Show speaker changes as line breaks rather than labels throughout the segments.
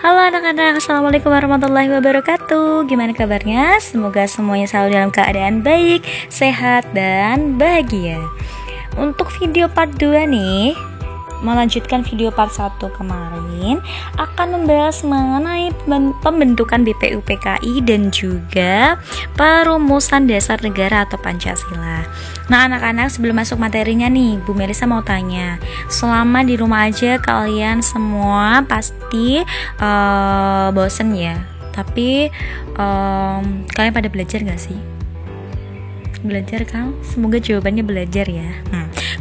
Halo anak-anak, Assalamualaikum warahmatullahi wabarakatuh. Gimana kabarnya? Semoga semuanya selalu dalam keadaan baik, sehat, dan bahagia. Untuk video part 2 nih, melanjutkan video part 1 kemarin, akan membahas mengenai pembentukan BPUPKI dan juga perumusan dasar negara atau Pancasila. Nah anak-anak, sebelum masuk materinya nih, Bu Melisa mau tanya, selama di rumah aja kalian semua pasti bosen ya, tapi kalian pada belajar gak sih? Belajar kan? Semoga jawabannya belajar ya.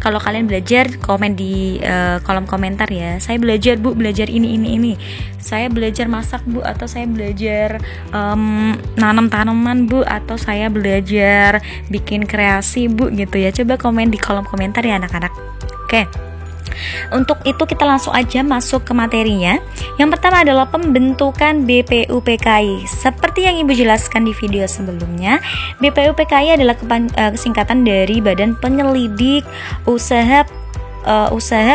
Kalau kalian belajar, komen di kolom komentar ya. Saya belajar Bu, belajar ini. Saya belajar masak Bu, atau saya belajar nanam tanaman Bu, atau saya belajar bikin kreasi Bu gitu ya. Coba komen di kolom komentar ya anak-anak. Oke. Untuk itu kita langsung aja masuk ke materinya. Yang pertama adalah pembentukan BPUPKI. Seperti yang Ibu jelaskan di video sebelumnya, BPUPKI adalah singkatan dari Badan Penyelidik Usaha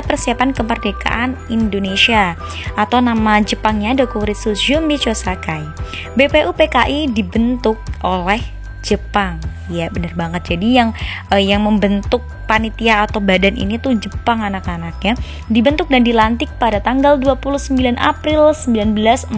Persiapan Kemerdekaan Indonesia, atau nama Jepangnya Dokuritsu Jumbi Chosakai. BPUPKI dibentuk oleh Jepang. Ya benar banget. Jadi yang membentuk panitia atau badan ini tuh Jepang anak-anak ya. Dibentuk dan dilantik pada tanggal 29 April 1945.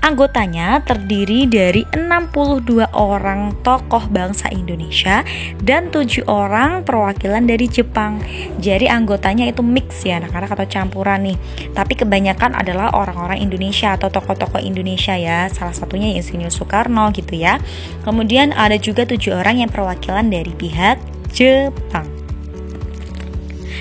Anggotanya terdiri dari 62 orang tokoh bangsa Indonesia dan 7 orang perwakilan dari Jepang. Jadi anggotanya itu mix ya anak-anak, atau campuran nih. Tapi kebanyakan adalah orang-orang Indonesia atau tokoh-tokoh Indonesia ya. Salah satunya Insinyur Soekarno gitu ya. Kemudian ada juga 7 orang yang perwakilan dari pihak Jepang.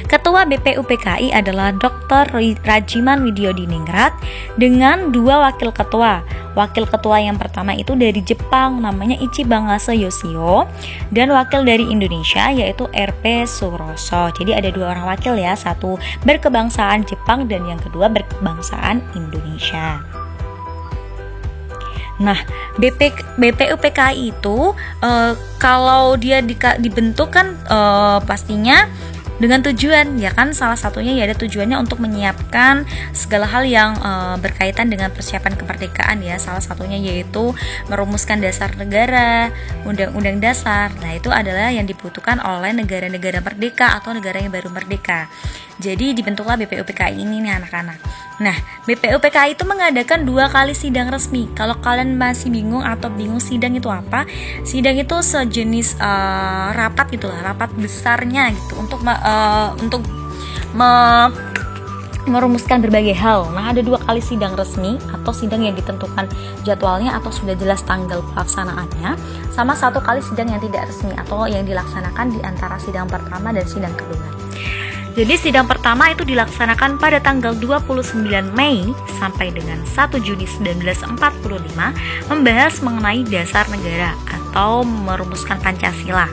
Ketua BPUPKI adalah Dr. Rajiman Widyodiningrat dengan 2 wakil ketua. Wakil ketua yang pertama itu dari Jepang, namanya Ichibangase Yoshio, dan wakil dari Indonesia yaitu RP Suroso. Jadi ada 2 orang wakil ya, satu berkebangsaan Jepang dan yang kedua berkebangsaan Indonesia. Nah, BPUPKI itu kalau dia dibentuk kan pastinya dengan tujuan ya kan, salah satunya ya ada tujuannya untuk menyiapkan segala hal yang berkaitan dengan persiapan kemerdekaan ya. Salah satunya yaitu merumuskan dasar negara, undang-undang dasar. Nah itu adalah yang dibutuhkan oleh negara-negara merdeka atau negara yang baru merdeka. Jadi dibentuklah BPUPKI ini nih anak-anak. Nah, BPUPKI itu mengadakan 2 kali sidang resmi. Kalau kalian masih bingung sidang itu apa? Sidang itu sejenis rapat gitulah, rapat besarnya gitu untuk merumuskan berbagai hal. Nah, ada 2 kali sidang resmi atau sidang yang ditentukan jadwalnya atau sudah jelas tanggal pelaksanaannya, sama 1 kali sidang yang tidak resmi atau yang dilaksanakan di antara sidang pertama dan sidang kedua. Jadi sidang pertama itu dilaksanakan pada tanggal 29 Mei sampai dengan 1 Juni 1945, membahas mengenai dasar negara atau merumuskan Pancasila.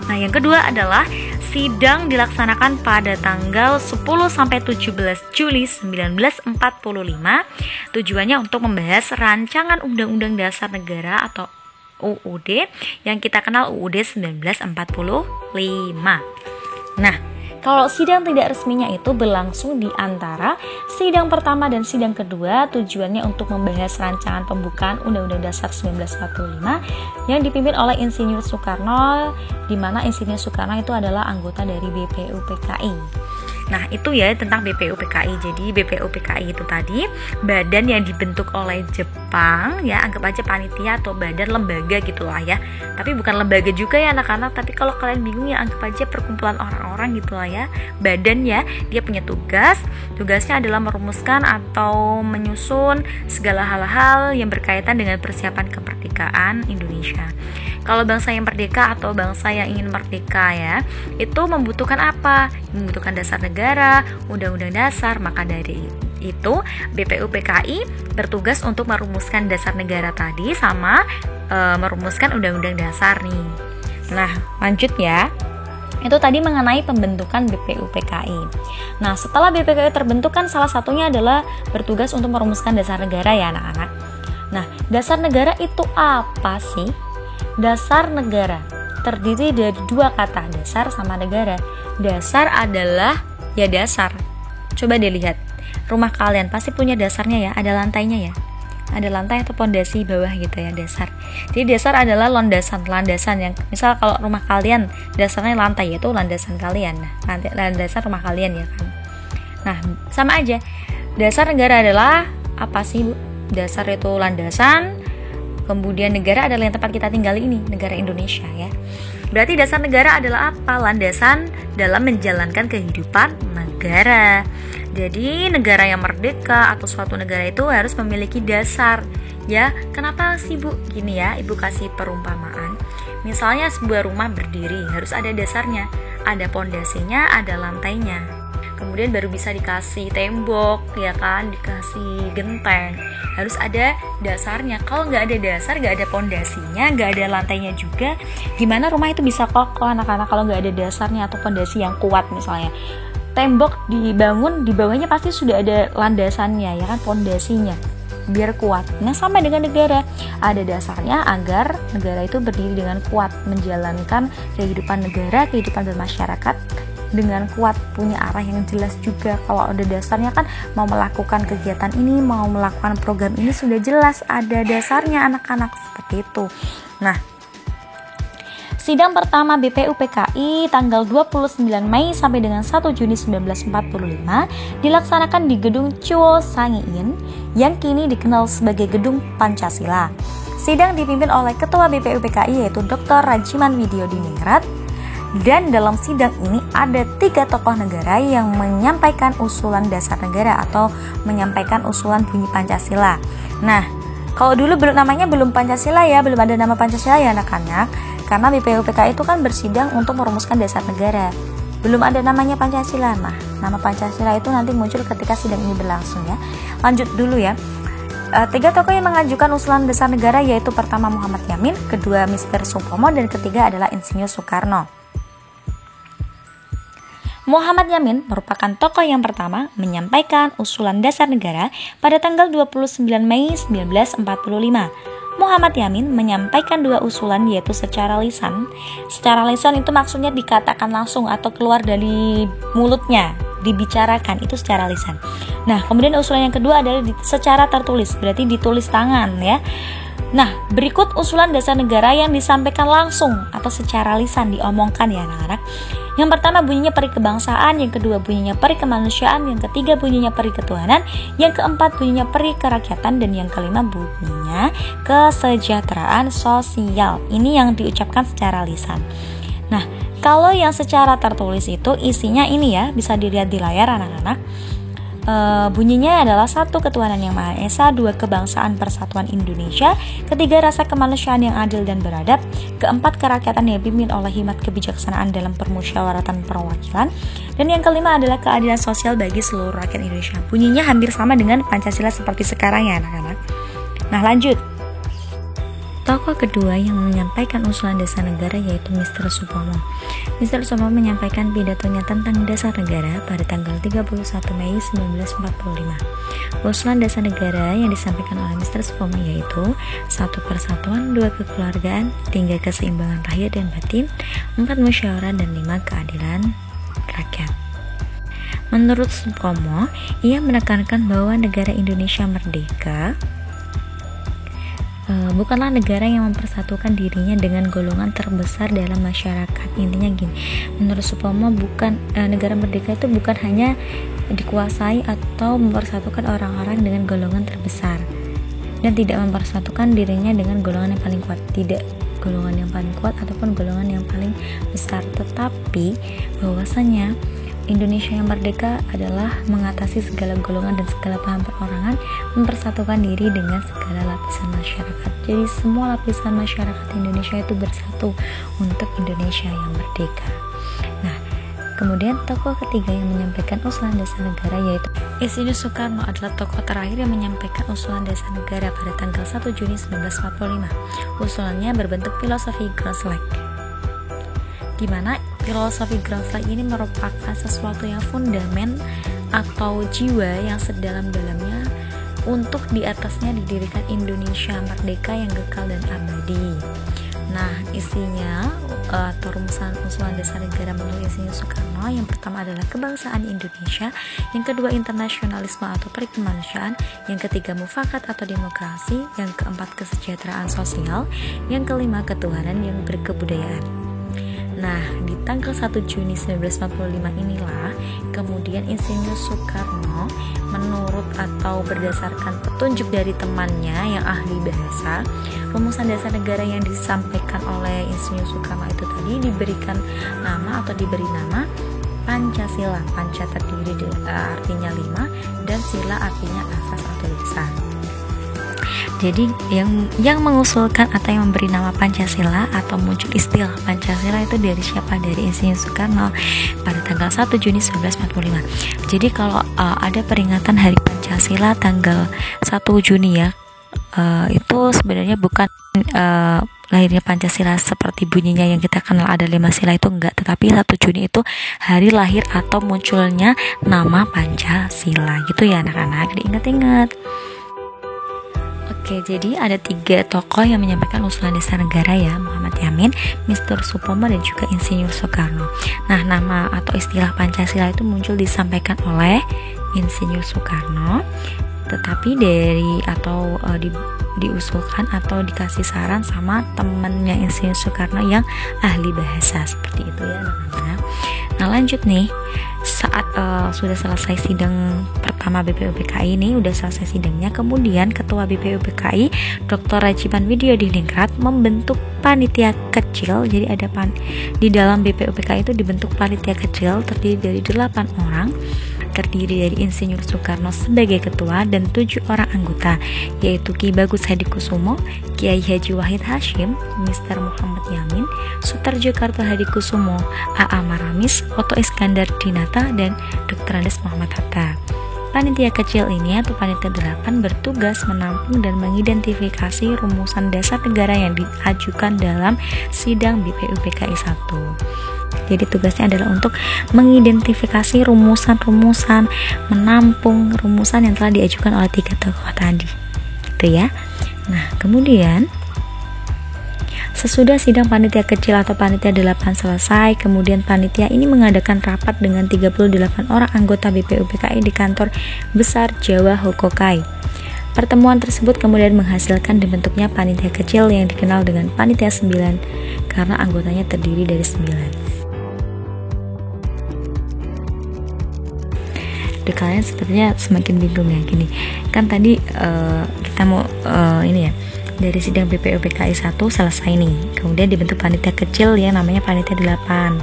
Nah, yang kedua adalah sidang dilaksanakan pada tanggal 10 sampai 17 Juli 1945. Tujuannya untuk membahas rancangan Undang-Undang Dasar Negara atau UUD yang kita kenal UUD 1945. Nah, kalau sidang tidak resminya itu berlangsung di antara sidang pertama dan sidang kedua, tujuannya untuk membahas rancangan pembukaan Undang-Undang Dasar 1945 yang dipimpin oleh Insinyur Soekarno, di mana Insinyur Soekarno itu adalah anggota dari BPUPKI. Nah itu ya tentang BPUPKI. Jadi BPUPKI itu tadi badan yang dibentuk oleh Jepang ya, anggap aja panitia atau badan lembaga gitulah ya. Tapi bukan lembaga juga ya anak-anak, tapi kalau kalian bingung ya anggap aja perkumpulan orang-orang gitulah ya. Badan ya, dia punya tugasnya adalah merumuskan atau menyusun segala hal-hal yang berkaitan dengan persiapan kemerdekaan Indonesia. Kalau bangsa yang merdeka atau bangsa yang ingin merdeka ya, itu membutuhkan apa? Membutuhkan dasar negara, undang-undang dasar. Maka dari itu BPUPKI bertugas untuk merumuskan dasar negara tadi sama merumuskan undang-undang dasar nih. Nah, lanjut ya. Itu tadi mengenai pembentukan BPUPKI. Nah, setelah BPUPKI terbentuk kan salah satunya adalah bertugas untuk merumuskan dasar negara ya anak-anak. Nah, dasar negara itu apa sih? Dasar negara terdiri dari 2 kata, dasar sama negara. Dasar adalah ya dasar. Coba dilihat. rumah kalian pasti punya dasarnya ya, ada lantainya ya. Ada lantai atau pondasi bawah gitu ya, dasar. Jadi dasar adalah landasan yang misal kalau rumah kalian dasarnya lantai, itu landasan kalian. Nah, landasan rumah kalian ya kan. Nah, sama aja. Dasar negara adalah apa sih, Bu? Dasar itu landasan, kemudian negara adalah yang tempat kita tinggal ini, negara Indonesia ya. Berarti dasar negara adalah apa? Landasan dalam menjalankan kehidupan negara. Jadi negara yang merdeka atau suatu negara itu harus memiliki dasar ya. Kenapa sih, Bu? Gini ya, Ibu kasih perumpamaan. Misalnya sebuah rumah berdiri harus ada dasarnya, ada pondasinya, ada lantainya. Kemudian baru bisa dikasih tembok ya kan, dikasih genteng. Harus ada dasarnya. Kalau nggak ada dasar, nggak ada pondasinya, nggak ada lantainya juga, gimana rumah itu bisa kokoh anak-anak kalau nggak ada dasarnya atau pondasi yang kuat? Misalnya tembok dibangun, di bawahnya pasti sudah ada landasannya ya kan, pondasinya biar kuat. Nah, sama dengan negara, ada dasarnya agar negara itu berdiri dengan kuat, menjalankan kehidupan negara, kehidupan bermasyarakat dengan kuat, punya arah yang jelas juga. Kalau ada dasarnya kan, mau melakukan kegiatan ini, mau melakukan program ini sudah jelas ada dasarnya anak-anak, seperti itu. Nah, sidang pertama BPUPKI tanggal 29 Mei sampai dengan 1 Juni 1945 dilaksanakan di Gedung Chuo Sangiin yang kini dikenal sebagai Gedung Pancasila. Sidang dipimpin oleh Ketua BPUPKI yaitu Dr. Rajiman Widyodiningrat, dan dalam sidang ini ada 3 tokoh negara yang menyampaikan usulan dasar negara atau menyampaikan usulan bunyi Pancasila. Nah, kalau dulu namanya belum Pancasila ya, belum ada nama Pancasila ya anak-anak. Karena BPUPKI itu kan bersidang untuk merumuskan dasar negara, belum ada namanya Pancasila. Nah, nama Pancasila itu nanti muncul ketika sidang ini berlangsung ya. Lanjut dulu ya. 3 tokoh yang mengajukan usulan dasar negara yaitu pertama Muhammad Yamin, kedua Mr. Supomo, dan ketiga adalah Insinyur Soekarno. Muhammad Yamin merupakan tokoh yang pertama menyampaikan usulan dasar negara pada tanggal 29 Mei 1945. Muhammad Yamin menyampaikan 2 usulan yaitu secara lisan. Secara lisan itu maksudnya dikatakan langsung atau keluar dari mulutnya, dibicarakan, itu secara lisan. Nah, kemudian usulan yang kedua adalah secara tertulis, berarti ditulis tangan ya. Nah, berikut usulan dasar negara yang disampaikan langsung atau secara lisan, diomongkan ya anak-anak. Yang pertama bunyinya peri kebangsaan, yang kedua bunyinya peri kemanusiaan, yang ketiga bunyinya peri ketuhanan, yang keempat bunyinya peri kerakyatan, dan yang kelima bunyinya kesejahteraan sosial. Ini yang diucapkan secara lisan. Nah, kalau yang secara tertulis itu isinya ini ya, bisa dilihat di layar anak-anak. Bunyinya adalah 1. Ketuhanan yang Maha Esa, 2. Kebangsaan Persatuan Indonesia, 3. Rasa kemanusiaan yang adil dan beradab, 4. Kerakyatan yang dipimpin oleh hikmat kebijaksanaan dalam permusyawaratan perwakilan, dan yang kelima adalah keadilan sosial bagi seluruh rakyat Indonesia. Bunyinya hampir sama dengan Pancasila seperti sekarang ya anak-anak. Nah, lanjut. Tokoh kedua yang menyampaikan usulan dasar negara yaitu Mr. Supomo. Mr. Supomo menyampaikan pidatonya tentang dasar negara pada tanggal 31 Mei 1945. Usulan dasar negara yang disampaikan oleh Mr. Supomo yaitu 1. Persatuan, 2. Kekeluargaan, 3. Keseimbangan lahir dan batin, 4. Musyawarah, dan 5. Keadilan rakyat. Menurut Supomo, ia menekankan bahwa negara Indonesia merdeka bukanlah negara yang mempersatukan dirinya dengan golongan terbesar dalam masyarakat. Intinya gini, menurut Supomo negara merdeka itu bukan hanya dikuasai atau mempersatukan orang-orang dengan golongan terbesar dan tidak mempersatukan dirinya dengan golongan yang paling kuat, tidak golongan yang paling kuat ataupun golongan yang paling besar, tetapi bahwasanya Indonesia yang merdeka adalah mengatasi segala golongan dan segala paham perorangan, mempersatukan diri dengan segala lapisan masyarakat. Jadi semua lapisan masyarakat Indonesia itu bersatu untuk Indonesia yang merdeka. Nah, kemudian tokoh ketiga yang menyampaikan usulan dasar negara yaitu Insinyur Soekarno adalah tokoh terakhir yang menyampaikan usulan dasar negara pada tanggal 1 Juni 1945. Usulannya berbentuk filosofi Groslek, di mana filosofi Groslek ini merupakan sesuatu yang fundamen atau jiwa yang sedalam-dalamnya untuk di atasnya didirikan Indonesia merdeka yang kekal dan abadi. Nah, isinya atau rumusan usulan dasar negara menurut Insinyur Soekarno, yang pertama adalah kebangsaan Indonesia, yang kedua internasionalisme atau perikemanusiaan, yang ketiga mufakat atau demokrasi, yang keempat kesejahteraan sosial, yang kelima ketuhanan yang berkebudayaan. Nah, di tanggal 1 Juni 1945 inilah kemudian Insinyur Soekarno menurut atau berdasarkan petunjuk dari temannya yang ahli bahasa, rumusan dasar negara yang disampaikan oleh Insinyur Soekarno itu tadi diberikan nama atau diberi nama Pancasila. Panca terdiri artinya 5 dan sila artinya asas atau dasar. Jadi yang mengusulkan atau yang memberi nama Pancasila atau muncul istilah Pancasila itu dari siapa? Dari Insinyur Soekarno pada tanggal 1 Juni 1945. Jadi kalau ada peringatan Hari Pancasila tanggal 1 Juni ya, itu sebenarnya bukan lahirnya Pancasila seperti bunyinya yang kita kenal ada 5 sila, itu enggak, tetapi 1 Juni itu hari lahir atau munculnya nama Pancasila gitu ya anak-anak, diingat-ingat. Oke, jadi ada 3 tokoh yang menyampaikan usulan dasar negara ya, Muhammad Yamin, Mr. Supomo, dan juga Insinyur Soekarno. Nah, nama atau istilah Pancasila itu muncul disampaikan oleh Insinyur Soekarno, tetapi diusulkan atau dikasih saran sama temannya Insinyur Soekarno yang ahli bahasa, seperti itu ya anak-anak. Nah, lanjut nih, saat sudah selesai sidang pertama BPUPKI ini, udah selesai sidangnya, kemudian Ketua BPUPKI Dr. Rajiman Widyodiningrat membentuk panitia kecil. Jadi ada di dalam BPUPKI itu dibentuk panitia kecil terdiri dari 8 orang, terdiri dari Insinyur Soekarno sebagai ketua dan 7 orang anggota, yaitu Ki Bagus Hadikusumo, Kiai Haji Wahid Hashim, Mr. Muhammad Yamin, Sutarjo Karto Hadikusumo, A.A. Maramis, Oto Iskandar Dinata, dan Dr. Andes Muhammad Hatta. Panitia kecil ini atau panitia 8 bertugas menampung dan mengidentifikasi rumusan dasar negara yang diajukan dalam sidang BPUPKI 1. Jadi tugasnya adalah untuk mengidentifikasi rumusan-rumusan, menampung rumusan yang telah diajukan oleh 3 tokoh tadi, gitu ya. Nah, kemudian sesudah sidang panitia kecil atau panitia 8 selesai, kemudian panitia ini mengadakan rapat dengan 38 orang anggota BPUPKI di kantor besar Jawa Hokokai. Pertemuan tersebut kemudian menghasilkan dibentuknya panitia kecil yang dikenal dengan panitia 9 karena anggotanya terdiri dari 9. Kalian sepertinya semakin bingung ya, gini kan tadi kita mau ini ya, dari sidang BPUPKI 1 selesai nih, kemudian dibentuk panitia kecil yang namanya panitia 8.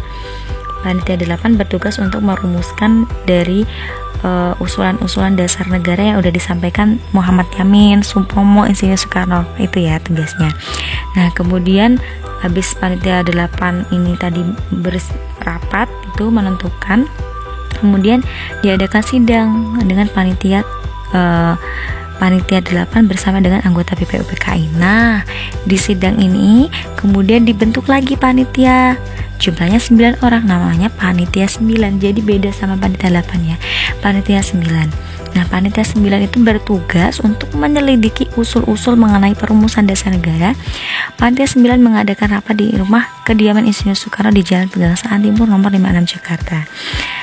Panitia 8 bertugas untuk merumuskan dari usulan-usulan dasar negara yang udah disampaikan Muhammad Yamin, Supomo, Insinyur Soekarno, itu ya tugasnya. Nah, kemudian habis panitia 8 ini tadi berapat itu menentukan, kemudian diadakan sidang dengan panitia 8 bersama dengan anggota BPUPKI. Nah, di sidang ini kemudian dibentuk lagi panitia, jumlahnya 9 orang, namanya panitia 9. Jadi beda sama panitia 8 ya, panitia 9. Nah, panitia 9 itu bertugas untuk menyelidiki usul-usul mengenai perumusan dasar negara. Panitia 9 mengadakan rapat di rumah kediaman Insinyur Soekarno di Jalan Pegangsaan Timur nomor 56 Jakarta.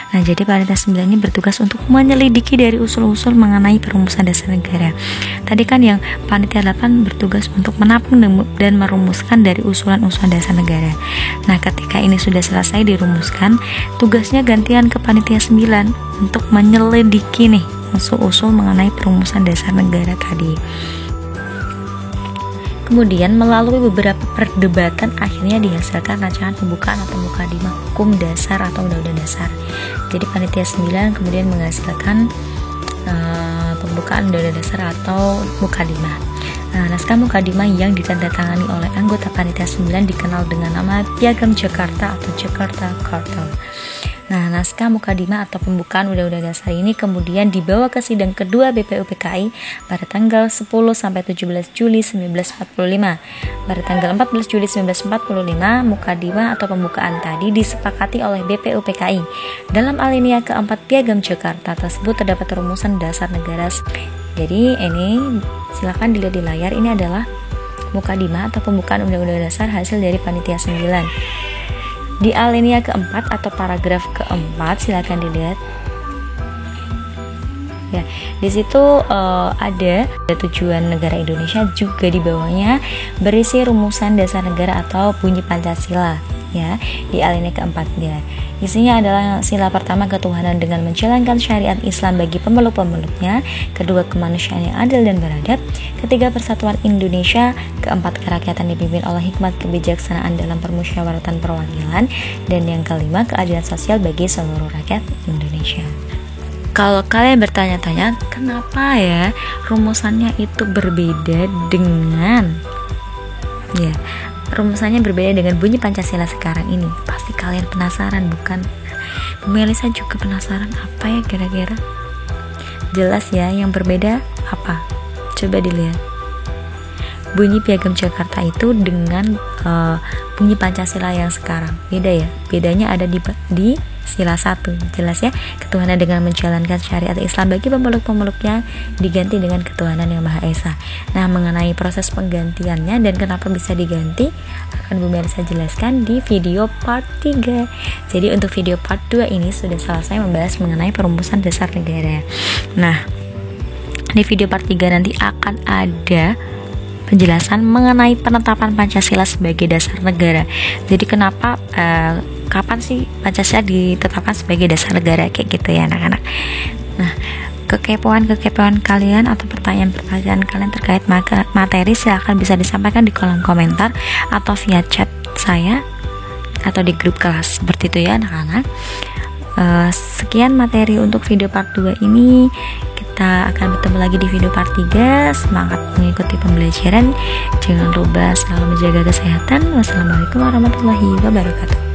Nah, jadi panitia 9 ini bertugas untuk menyelidiki dari usul-usul mengenai perumusan dasar negara. Tadi kan yang panitia 8 bertugas untuk menampung dan merumuskan dari usulan-usulan dasar negara. Nah, ketika ini sudah selesai dirumuskan, tugasnya gantian ke panitia 9 untuk menyelidiki nih usul-usul mengenai perumusan dasar negara tadi. Kemudian melalui beberapa perdebatan akhirnya dihasilkan rancangan pembukaan atau mukadimah hukum dasar atau undang-undang dasar. Jadi panitia 9 kemudian menghasilkan pembukaan undang-undang dasar atau mukadimah. Nah, naskah mukadimah yang ditandatangani oleh anggota panitia 9 dikenal dengan nama Piagam Jakarta atau Jakarta Charter. Nah, naskah mukadimah atau pembukaan undang-undang dasar ini kemudian dibawa ke sidang kedua BPUPKI pada tanggal 10 sampai 17 Juli 1945. Pada tanggal 14 Juli 1945, mukadimah atau pembukaan tadi disepakati oleh BPUPKI. Dalam alinea keempat Piagam Jakarta tersebut terdapat rumusan dasar negara. Jadi ini silakan dilihat di layar, ini adalah Mukadimah atau pembukaan Undang-Undang Dasar hasil dari Panitia 9. Di alinea keempat atau paragraf keempat, silakan dilihat. Ya, di situ ada tujuan negara Indonesia, juga di bawahnya berisi rumusan dasar negara atau bunyi Pancasila. Ya, di alinea keempatnya isinya adalah sila pertama ketuhanan dengan menjalankan syariat Islam bagi pemeluk-pemeluknya, kedua kemanusiaan yang adil dan beradab, ketiga persatuan Indonesia, keempat kerakyatan dipimpin oleh hikmat kebijaksanaan dalam permusyawaratan perwakilan, dan yang kelima keadilan sosial bagi seluruh rakyat Indonesia. Kalau kalian bertanya-tanya kenapa ya rumusannya itu berbeda dengan rumusannya berbeda dengan bunyi Pancasila sekarang ini, pasti kalian penasaran bukan? Bu Melisa juga penasaran, apa ya kira-kira? Jelas ya, yang berbeda apa? Coba dilihat. Bunyi Piagam Jakarta itu dengan bunyi Pancasila yang sekarang beda ya. Bedanya ada di sila 1, jelas ya, ketuhanan dengan menjalankan syariat Islam bagi pemeluk-pemeluknya diganti dengan ketuhanan yang Maha Esa. Nah, mengenai proses penggantiannya dan kenapa bisa diganti akan Bu Melisa jelaskan di video part 3. Jadi untuk video part 2 ini sudah selesai membahas mengenai perumusan dasar negara. Nah, di video part 3 nanti akan ada penjelasan mengenai penetapan Pancasila sebagai dasar negara. Jadi kenapa kapan sih Pancasila ditetapkan sebagai dasar negara, kayak gitu ya anak-anak. Nah, kekepoan kalian atau pertanyaan-pertanyaan kalian terkait materi silahkan bisa disampaikan di kolom komentar atau via chat saya atau di grup kelas, seperti itu ya anak-anak. Sekian materi untuk video part 2 ini. Kita akan bertemu lagi di video part 3. Semangat mengikuti pembelajaran. Jangan lupa selalu menjaga kesehatan. Wassalamualaikum warahmatullahi wabarakatuh.